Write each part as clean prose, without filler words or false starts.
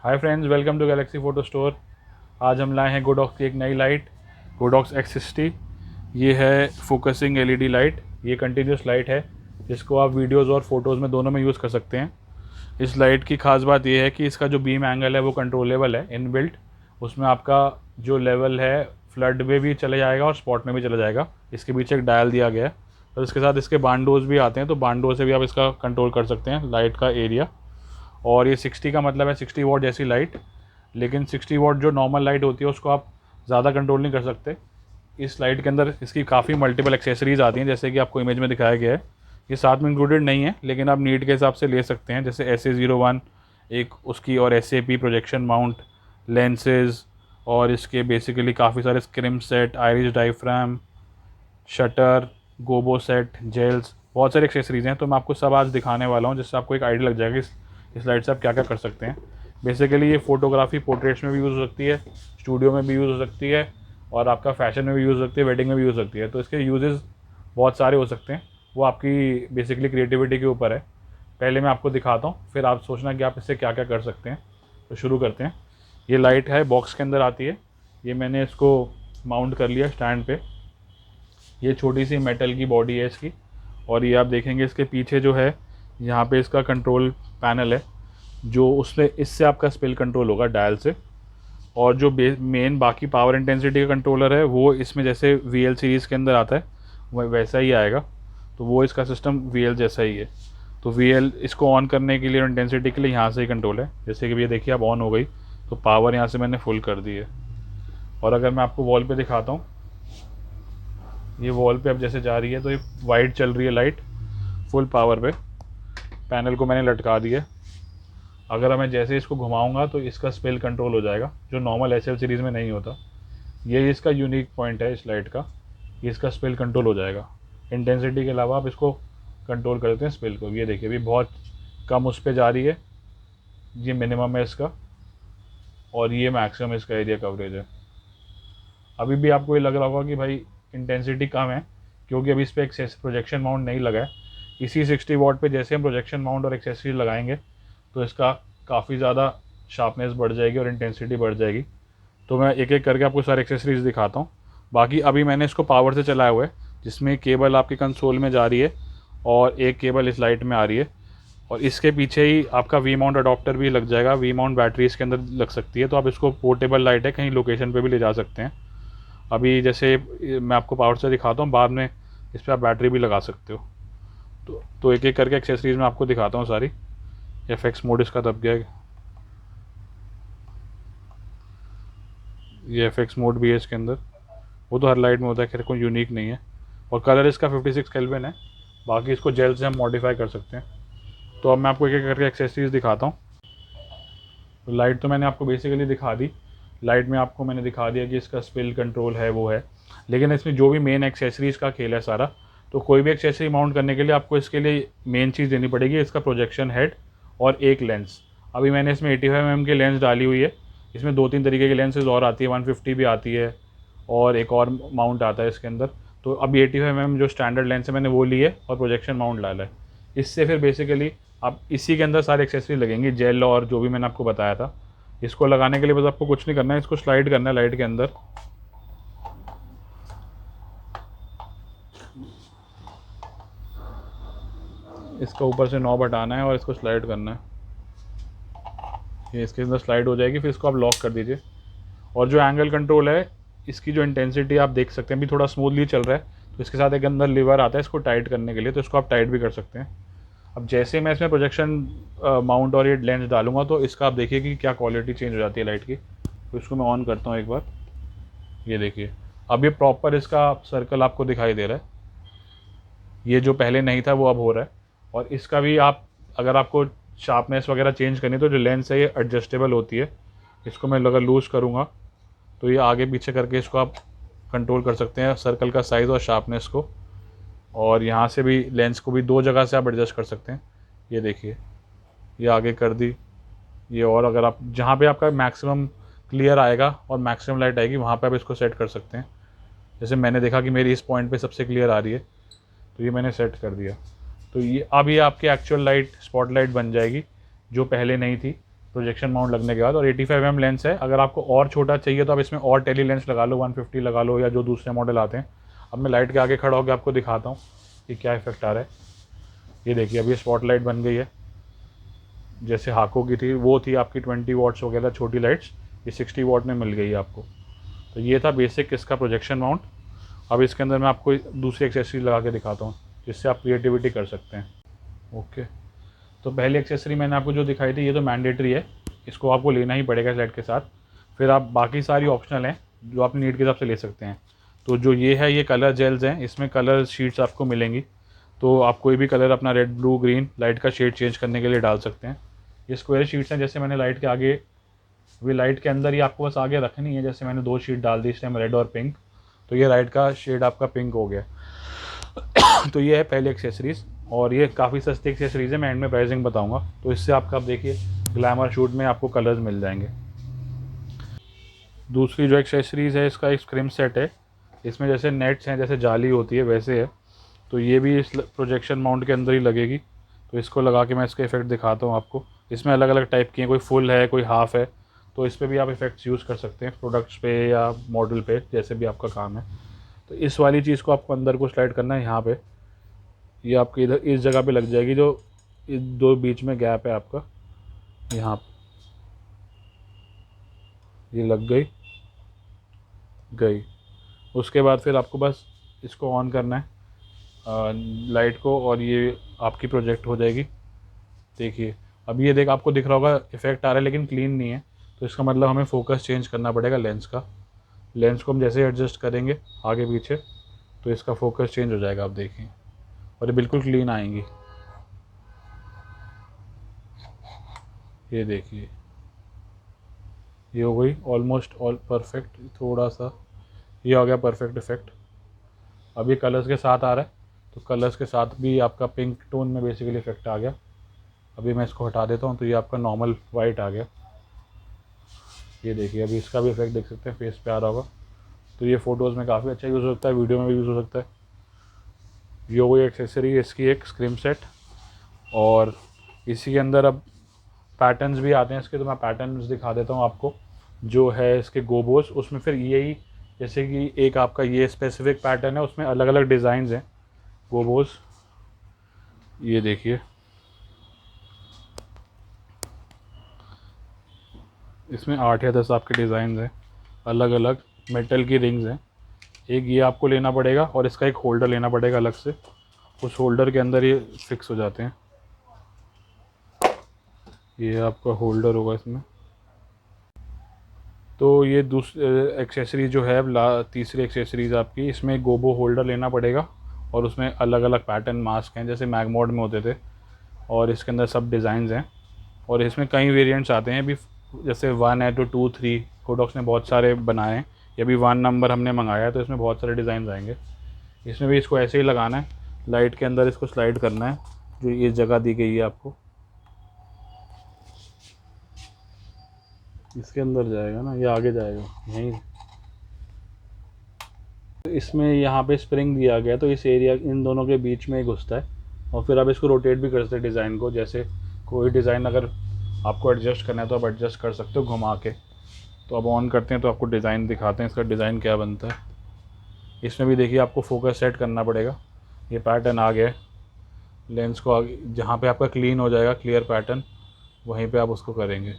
Hi friends, welcome to Galaxy photo store. आज हम लाए हैं गोडॉक्स की एक नई लाइट, गोडॉक्स X60। ये है फोकसिंग एलईडी लाइट। ये कंटिन्यूस लाइट है जिसको आप वीडियोस और फोटोज़ में दोनों में यूज़ कर सकते हैं। इस लाइट की खास बात ये है कि इसका जो बीम एंगल है वो कंट्रोलेबल है इनबिल्ट। उसमें आपका जो लेवल है फ्लड में भी चले जाएगा और स्पॉट में भी चला जाएगा। इसके पीछे एक डायल दिया गया है और इसके साथ इसके बांडोज भी आते हैं, तो बांडो से भी आप इसका कंट्रोल कर सकते हैं लाइट का एरिया। और ये 60 का मतलब है 60 वॉट जैसी लाइट, लेकिन 60 वॉट जो नॉर्मल लाइट होती है उसको आप ज़्यादा कंट्रोल नहीं कर सकते। इस लाइट के अंदर इसकी काफ़ी मल्टीपल एक्सेसरीज़ आती हैं, जैसे कि आपको इमेज में दिखाया गया है। ये साथ में इंक्लूडेड नहीं है, लेकिन आप नीड के हिसाब से ले सकते हैं, जैसे SA01 एक उसकी, और SAP प्रोजेक्शन माउंट, लेंसेज, और इसके बेसिकली काफ़ी सारे scrim set, iris diaphragm, shutter, gobo set, gels, बहुत सारी एक्सेसरीज़ हैं। तो मैं आपको सब आज दिखाने वाला हूँ, जिससे आपको एक आइडिया लग जाएगा इस लाइट से आप क्या क्या कर सकते हैं। बेसिकली ये फ़ोटोग्राफी पोर्ट्रेट्स में भी यूज़ हो सकती है, स्टूडियो में भी यूज़ हो सकती है, और आपका फैशन में भी यूज़ हो सकती है, वेडिंग में भी यूज़ हो सकती है। तो इसके यूजेस बहुत सारे हो सकते हैं, वो आपकी बेसिकली क्रिएटिविटी के ऊपर है। पहले मैं आपको दिखाता हूँ, फिर आप सोचना कि आप इससे क्या क्या कर सकते हैं। तो शुरू करते हैं। ये लाइट है, बॉक्स के अंदर आती है। ये मैंने इसको माउंट कर लिया स्टैंड पे। ये छोटी सी मेटल की बॉडी है इसकी, और ये आप देखेंगे इसके पीछे जो है, यहाँ पे इसका कंट्रोल पैनल है, जो उसमें इससे आपका स्पिल कंट्रोल होगा डायल से। और जो मेन बाकी पावर इंटेंसिटी का कंट्रोलर है वो इसमें जैसे VL सीरीज़ के अंदर आता है वैसा ही आएगा। तो वो इसका सिस्टम VL जैसा ही है। तो VL इसको ऑन करने के लिए और इंटेंसिटी के लिए यहाँ से ही कंट्रोल है। जैसे कि ये देखिए अब ऑन हो गई, तो पावर यहाँ से मैंने फुल कर दी है। और अगर मैं आपको वॉल पे दिखाता हूँ, ये वॉल पे अब जैसे जा रही है तो ये वाइट चल रही है लाइट फुल पावर पे। पैनल को मैंने लटका दिया। अगर मैं जैसे इसको घुमाऊंगा तो इसका स्पेल कंट्रोल हो जाएगा, जो नॉर्मल SL सीरीज़ में नहीं होता। ये इसका यूनिक पॉइंट है इस लाइट का, ये इसका स्पेल कंट्रोल हो जाएगा। इंटेंसिटी के अलावा आप इसको कंट्रोल करते हैं स्पेल को। ये देखिए अभी बहुत कम उस पर जा रही है, ये मिनिमम है इसका, और ये मैक्सिमम इसका एरिया कवरेज है। अभी भी आपको ये लग रहा होगा कि भाई इंटेंसिटी कम है, क्योंकि अभी इस पर एक प्रोजेक्शन माउंट नहीं लगा है। इसी 60 वॉट पे जैसे हम प्रोजेक्शन माउंट और एक्सेसरीज लगाएंगे तो इसका काफ़ी ज़्यादा शार्पनेस बढ़ जाएगी और इंटेंसिटी बढ़ जाएगी। तो मैं एक एक करके आपको सारे एक्सेसरीज दिखाता हूँ। बाकी अभी मैंने इसको पावर से चलाया हुआ है, जिसमें केबल आपकी कंसोल में जा रही है और एक केबल इस लाइट में आ रही है। और इसके पीछे ही आपका वी माउंट अडॉप्टर भी लग जाएगा। वी माउंट बैटरी इसके अंदर लग सकती है, तो आप इसको पोर्टेबल लाइट है, कहीं लोकेशन पे भी ले जा सकते हैं। अभी जैसे मैं आपको पावर से दिखाता हूँ, बाद में इस पर आप बैटरी भी लगा सकते हो। तो एक एक करके एक्सेसरीज में आपको दिखाता हूँ सारी। FX मोड इसका दब गया है, ये FX मोड भी है इसके अंदर। वो तो हर लाइट में होता है, खैर कोई यूनिक नहीं है। और कलर इसका 56 केल्विन है। बाकी इसको जेल से हम मॉडिफाई कर सकते हैं। तो अब मैं आपको एक एक करके एक्सेसरीज दिखाता हूँ। तो लाइट तो मैंने आपको बेसिकली दिखा दी। लाइट में आपको मैंने दिखा दिया कि इसका स्पिल कंट्रोल है वो है, लेकिन इसमें जो भी मेन एक्सेसरीज का खेल है सारा। तो कोई भी एक्सेसरी माउंट करने के लिए आपको इसके लिए मेन चीज़ देनी पड़ेगी, इसका प्रोजेक्शन हेड और एक लेंस। अभी मैंने इसमें 85 mm की लेंस डाली हुई है। इसमें 2-3 तरीके की लेंसेज और आती है, 150 भी आती है, और एक और माउंट आता है इसके अंदर। तो अभी 85 mm जो स्टैंडर्ड लेंस है मैंने वो ली है, और प्रोजेक्शन माउंट डाला है। इससे फिर बेसिकली आप इसी के अंदर सारी एक्सेसरी लगेंगी, जेल और जो भी मैंने आपको बताया था। इसको लगाने के लिए बस आपको कुछ नहीं करना है, इसको स्लाइड करना है लाइट के अंदर। इसका ऊपर से नॉब हटाना है और इसको स्लाइड करना है। ये इसके अंदर स्लाइड हो जाएगी, फिर इसको आप लॉक कर दीजिए। और जो एंगल कंट्रोल है, इसकी जो इंटेंसिटी आप देख सकते हैं, अभी थोड़ा स्मूथली चल रहा है, तो इसके साथ एक अंदर लीवर आता है इसको टाइट करने के लिए, तो इसको आप टाइट भी कर सकते हैं। अब जैसे मैं इसमें प्रोजेक्शन माउंट और ये लेंस डालूंगा, तो इसका आप देखिए कि क्या क्वालिटी चेंज हो जाती है लाइट की। तो इसको मैं ऑन करता हूँ एक बार। ये देखिए अब ये प्रॉपर इसका सर्कल आपको दिखाई दे रहा है। ये जो पहले नहीं था वो अब हो रहा है। और इसका भी आप, अगर आपको शार्पनेस वगैरह चेंज करनी है, तो जो लेंस है ये एडजस्टेबल होती है। इसको मैं अगर लूज़ करूँगा तो ये आगे पीछे करके इसको आप कंट्रोल कर सकते हैं, सर्कल का साइज़ और शार्पनेस को। और यहाँ से भी लेंस को भी 2 जगह से आप एडजस्ट कर सकते हैं। ये देखिए ये आगे कर दी ये, और अगर आप जहाँ पे आपका मैक्सिमम क्लियर आएगा और मैक्सिमम लाइट आएगी, वहाँ पे आप इसको सेट कर सकते हैं। जैसे मैंने देखा कि मेरी इस पॉइंट पे सबसे क्लियर आ रही है, तो ये मैंने सेट कर दिया। तो ये अब ये आपकी एक्चुअल लाइट स्पॉटलाइट बन जाएगी, जो पहले नहीं थी। प्रोजेक्शन माउंट लगने के बाद। और 85 mm लेंस है। अगर आपको और छोटा चाहिए तो आप इसमें और टेली लेंस लगा लो, 150 लगा लो, या जो दूसरे मॉडल आते हैं। अब मैं लाइट के आगे खड़ा होकर आपको दिखाता हूँ कि क्या इफेक्ट आ रहा है। ये देखिए अभी स्पॉटलाइट बन गई है, जैसे हाको की थी वो थी आपकी 20 वॉट्स वगैरह छोटी लाइट्स, ये 60 वॉट में मिल गई है आपको। तो ये था बेसिक इसका प्रोजेक्शन माउंट। अब इसके अंदर मैं आपको दूसरी एक्सेसरी लगा के दिखाता हूँ जिससे आप क्रिएटिविटी कर सकते हैं। ओके, तो पहली एक्सेसरी मैंने आपको जो दिखाई थी ये तो मैंडेटरी है, इसको आपको लेना ही पड़ेगा सेट के साथ। फिर आप बाकी सारी ऑप्शनल हैं जो आप नीड के हिसाब से ले सकते हैं। तो जो ये है ये कलर जेल्स हैं, इसमें कलर शीट्स आपको मिलेंगी। तो आप कोई भी कलर अपना रेड ब्लू ग्रीन लाइट का शेड चेंज करने के लिए डाल सकते हैं। ये स्क्वायर शीट्स हैं, जैसे मैंने लाइट के आगे, वे लाइट के अंदर ही आपको बस आगे रखनी है। जैसे मैंने 2 शीट डाल दी इस टाइम, रेड और पिंक, तो ये लाइट का शेड आपका पिंक हो गया। तो ये है पहली एक्सेसरीज़, और ये काफ़ी सस्ती एक्सेसरीज़ है, मैं एंड में प्राइसिंग बताऊंगा। तो इससे आपका आप देखिए ग्लैमर शूट में आपको कलर्स मिल जाएंगे। दूसरी जो एक्सेसरीज़ है इसका एक स्क्रीम सेट है, इसमें जैसे नेट्स हैं, जैसे जाली होती है वैसे है। तो ये भी इस प्रोजेक्शन माउंट के अंदर ही लगेगी। तो इसको लगा के मैं इसका इफेक्ट दिखाता हूँ आपको। इसमें अलग अलग टाइप की हैं, कोई फुल है कोई हाफ़ है, तो इस पर भी आप इफ़ेक्ट्स यूज़ कर सकते हैं प्रोडक्ट्स पे या मॉडल पे, जैसे भी आपका काम है। तो इस वाली चीज़ को आपको अंदर को स्लाइड करना है यहाँ पे, ये आपकी इधर इस जगह पे लग जाएगी, जो इस दो बीच में गैप है आपका, यहाँ ये लग गई। उसके बाद फिर आपको बस इसको ऑन करना है लाइट को, और ये आपकी प्रोजेक्ट हो जाएगी। देखिए अब ये आपको दिख रहा होगा इफेक्ट आ रहा है, लेकिन क्लीन नहीं है। तो इसका मतलब हमें फोकस चेंज करना पड़ेगा लेंस का। लेंस को हम जैसे एडजस्ट करेंगे आगे पीछे, तो इसका फोकस चेंज हो जाएगा, आप देखिए, और ये बिल्कुल क्लीन आएंगी। ये देखिए ये हो गई ऑलमोस्ट ऑल परफेक्ट, थोड़ा सा ये हो गया परफेक्ट इफेक्ट। अब ये कलर्स के साथ आ रहा है, तो कलर्स के साथ भी आपका पिंक टोन में बेसिकली इफेक्ट आ गया। अभी मैं इसको हटा देता हूँ, तो ये आपका नॉर्मल वाइट आ गया। ये देखिए अभी इसका भी इफेक्ट देख सकते हैं, फेस पे आ रहा होगा। तो ये फ़ोटोज़ में काफ़ी अच्छा यूज़ हो सकता है, वीडियो में भी यूज़ हो सकता है। ये हो गई एक्सेसरी इसकी एक स्क्रीम सेट। और इसी के अंदर अब पैटर्न्स भी आते हैं इसके, तो मैं पैटर्न्स दिखा देता हूँ आपको। जो है इसके गोबोस, उसमें फिर यही, जैसे कि एक आपका ये स्पेसिफिक पैटर्न है, उसमें अलग अलग डिज़ाइंस हैं गोबोस। ये देखिए इसमें 8 या 10 आपके डिज़ाइन हैं, अलग अलग मेटल की रिंग्स हैं। एक ये आपको लेना पड़ेगा, और इसका एक होल्डर लेना पड़ेगा अलग से, उस होल्डर के अंदर ये फिक्स हो जाते हैं। ये आपका होल्डर होगा इसमें। तो ये दूसरी एक्सेसरी जो है तीसरी एक्सेसरीज़ आपकी, इसमें एक गोबो होल्डर लेना पड़ेगा, और उसमें अलग अलग पैटर्न मास्क हैं जैसे मैग मोड में होते थे, और इसके अंदर सब डिज़ाइंस हैं। और इसमें कई वेरिएंट्स आते हैं, अभी जैसे 1 है तो 2, 3 कोडॉक्स ने बहुत सारे बनाए हैं। ये अभी 1 नंबर हमने मंगाया है, तो इसमें बहुत सारे डिज़ाइन आएंगे। इसमें भी इसको ऐसे ही लगाना है, लाइट के अंदर इसको स्लाइड करना है, जो ये जगह दी गई है आपको, इसके अंदर जाएगा ना, ये आगे जाएगा यहीं। तो इसमें यहाँ पे स्प्रिंग दिया गया, तो इस एरिया इन दोनों के बीच में ही घुसता है। और फिर आप इसको रोटेट भी कर सकते हैं डिज़ाइन को, जैसे कोई डिज़ाइन अगर आपको एडजस्ट करना है तो आप एडजस्ट कर सकते हो घुमा के। तो अब ऑन करते हैं तो आपको डिज़ाइन दिखाते हैं, इसका डिज़ाइन क्या बनता है। इसमें भी देखिए आपको फोकस सेट करना पड़ेगा। ये पैटर्न आ गया है, लेंस को आगे जहाँ पे आपका क्लीन हो जाएगा क्लियर पैटर्न, वहीं पे आप उसको करेंगे।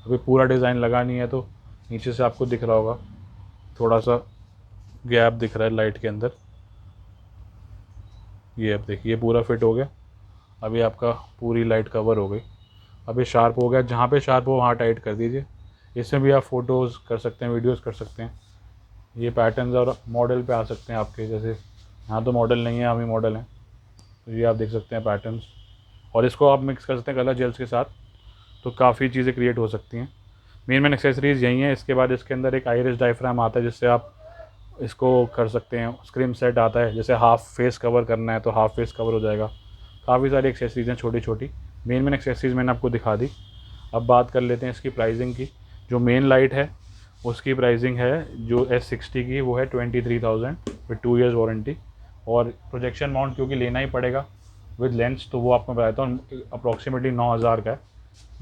अभी पूरा डिज़ाइन लगा नहीं है, तो नीचे से आपको दिख रहा होगा थोड़ा सा गैप दिख रहा है लाइट के अंदर। ये अब देखिए ये पूरा फिट हो गया। अभी आपका पूरी लाइट कवर हो गई। अभी शार्प हो गया, जहाँ पे शार्प हो वहाँ टाइट कर दीजिए। इसमें भी आप फ़ोटोज़ कर सकते हैं, वीडियोज़ कर सकते हैं। ये पैटर्न्स और मॉडल पे आ सकते हैं आपके, जैसे यहाँ तो मॉडल नहीं है, हम ही मॉडल हैं। तो ये आप देख सकते हैं पैटर्न्स, और इसको आप मिक्स कर सकते हैं कलर जेल्स के साथ, तो काफ़ी चीज़ें क्रिएट हो सकती हैं। मेन एक्सेसरीज़ यही हैं। इसके बाद इसके अंदर एक आइरिस डायफ्राम आता है, जिससे आप इसको कर सकते हैं। स्क्रीन सेट आता है, जैसे हाफ फेस कवर करना है तो हाफ फेस कवर हो जाएगा। काफ़ी सारी एक्सेसरीज़ हैं छोटी छोटी। मेन एक्सेसरीज़ मैंने आपको दिखा दी। अब बात कर लेते हैं इसकी प्राइसिंग की। जो मेन लाइट है उसकी प्राइसिंग है जो S60 की, वो है 23,000 विद 2 ईयर्स वारंटी। और प्रोजेक्शन माउंट क्योंकि लेना ही पड़ेगा विद लेंस, तो वो आपको बताता हूँ अप्रॉक्सीमेटली 9,000 का है।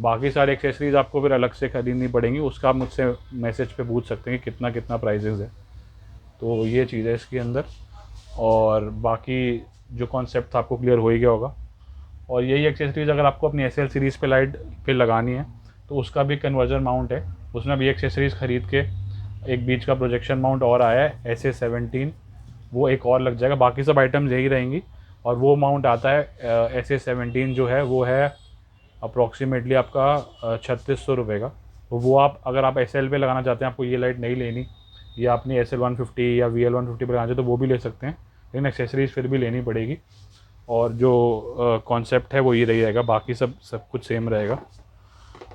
बाकी सारी एक्सेसरीज़ आपको फिर अलग से ख़रीदनी पड़ेंगी, उसका आप मुझसे मैसेज पे पूछ सकते हैं कि कितना कितना प्राइजेज़ है। तो ये चीज़ है इसके अंदर, और बाकी जो कॉन्सेप्ट था आपको क्लियर हो ही गया होगा। और यही एक्सेसरीज़ अगर आपको अपनी एस एल सीरीज़ पे लाइट पे लगानी है तो उसका भी कन्वर्जन माउंट है, उसमें भी एक्सेसरीज़ ख़रीद के एक बीच का प्रोजेक्शन माउंट और आया है SA17, वो एक और लग जाएगा, बाकी सब आइटम्स यही रहेंगी। और वो माउंट आता है SA17 जो है वो है अप्रॉक्सीमेटली आपका 3600 रुपये का। तो वो आप अगर आप SL पे लगाना चाहते हैं, आपको ये लाइट नहीं लेनी, या अपनी SL150 या VL150 पे लगाना चाहते तो वो भी ले सकते हैं, लेकिन एक्सेसरीज़ फिर भी लेनी पड़ेगी। और जो कॉन्सेप्ट है वो ये रही रहेगा, बाकी सब कुछ सेम रहेगा।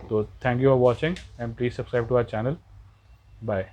तो thank you for watching and please subscribe to our channel. Bye.